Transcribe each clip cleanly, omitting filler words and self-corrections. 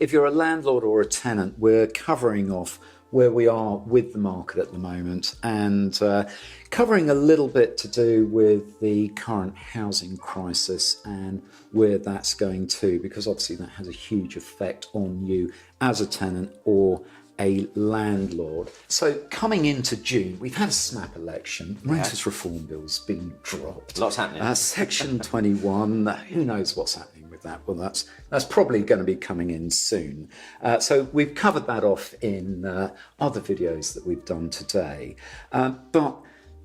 If you're a landlord or a tenant, we're covering off where we are with the market at the moment and covering a little bit to do with the current housing crisis and where that's going to, because obviously that has a huge effect on you as a tenant or a landlord. So coming into June, we've had a snap election. Renters Reform Bill's been dropped. Lots happening. Section 21, who knows what's happening with that? Well, that's probably going to be coming in soon. So we've covered that off in other videos that we've done today. But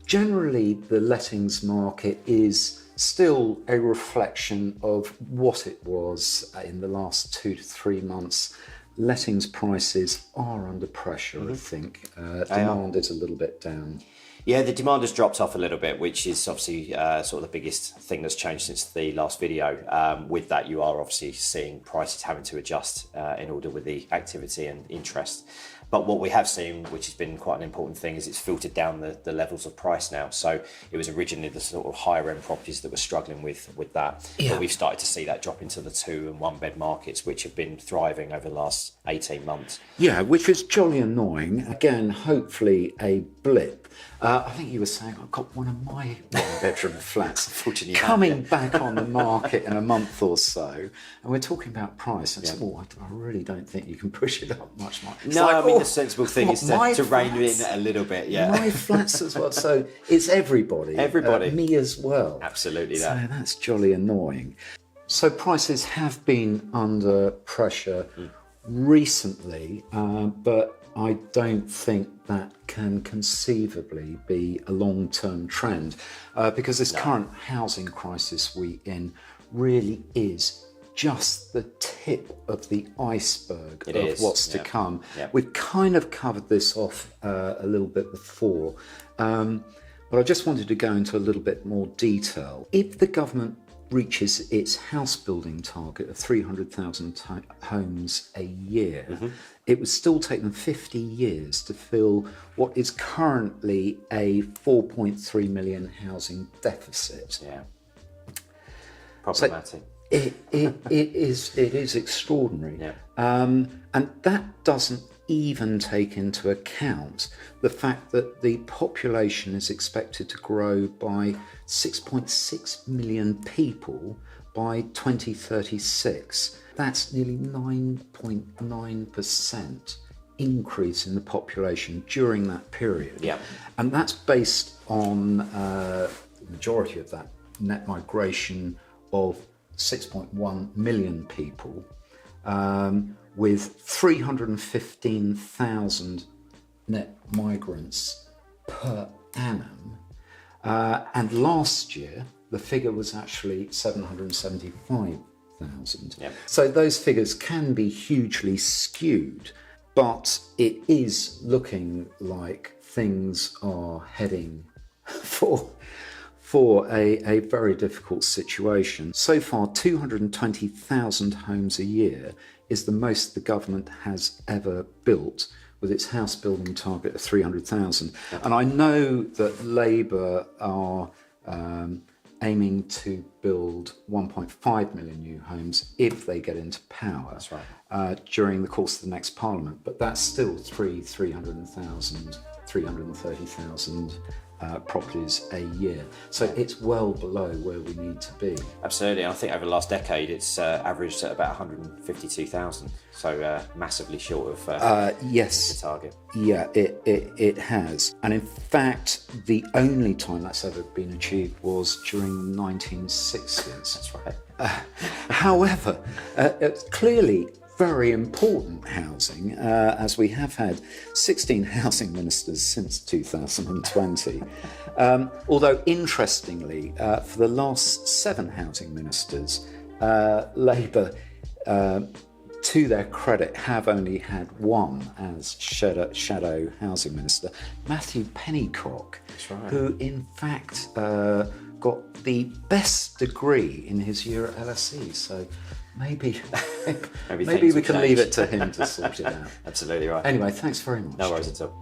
generally, the lettings market is still a reflection of what it was in the last 2 to 3 months. Lettings prices are under pressure, I think. Demand is a little bit down. Yeah, the demand has dropped off a little bit, which is obviously sort of the biggest thing that's changed since the last video. With that, you are obviously seeing prices having to adjust in order with the activity and interest. But what we have seen, which has been quite an important thing, is it's filtered down the levels of price now. So it was originally the sort of higher end properties that were struggling with that. Yeah. But we've started to see that drop into the 2 and 1 bed markets, which have been thriving over the last 18 months. Yeah, which is jolly annoying. Again, hopefully a blip. I think you were saying I've got one of my 1-bedroom flats coming back on the market in a month or so, and we're talking about price. And I really don't think you can push it up much more. No, like, I mean the sensible thing is to rein it in a little bit. Yeah, my flats as well. So it's everybody, me as well. Absolutely, so that's jolly annoying. So prices have been under pressure recently, but I don't think that can conceivably be a long-term trend because this current housing crisis we're in really is just the tip of the iceberg of what's to come. We've kind of covered this off a little bit before, but I just wanted to go into a little bit more detail. If the government reaches its house building target of 300,000 homes a year, it would still take them 50 years to fill what is currently a 4.3 million housing deficit. Yeah, problematic. So it is extraordinary. Yeah. And that doesn't even take into account the fact that the population is expected to grow by 6.6 million people by 2036. That's nearly 9.9% increase in the population during that period. Yeah. And that's based on the majority of that net migration of 6.1 million people, with 315,000 net migrants per annum. And last year, the figure was actually 775,000. Yep. So those figures can be hugely skewed, but it is looking like things are heading for a very difficult situation. So far, 220,000 homes a year is the most the government has ever built, with its house building target of 300,000. And I know that Labour are aiming to build 1.5 million new homes if they get into power. That's right. During the course of the next Parliament. But that's still 330,000 properties a year. So it's well below where we need to be. Absolutely. I think over the last decade it's averaged at about 152,000. So massively short of the target. Yeah, it has. And in fact, the only time that's ever been achieved was during the 1960s. That's right. However, it's clearly very important housing, as we have had 16 housing ministers since 2020. Although, interestingly, for the last 7 housing ministers, Labour, to their credit, have only had one as shadow housing minister, Matthew Pennycock, who in fact got the best degree in his year at LSE. So maybe we can leave it to him to sort it out. Absolutely right. Anyway, thanks very much. No worries at all.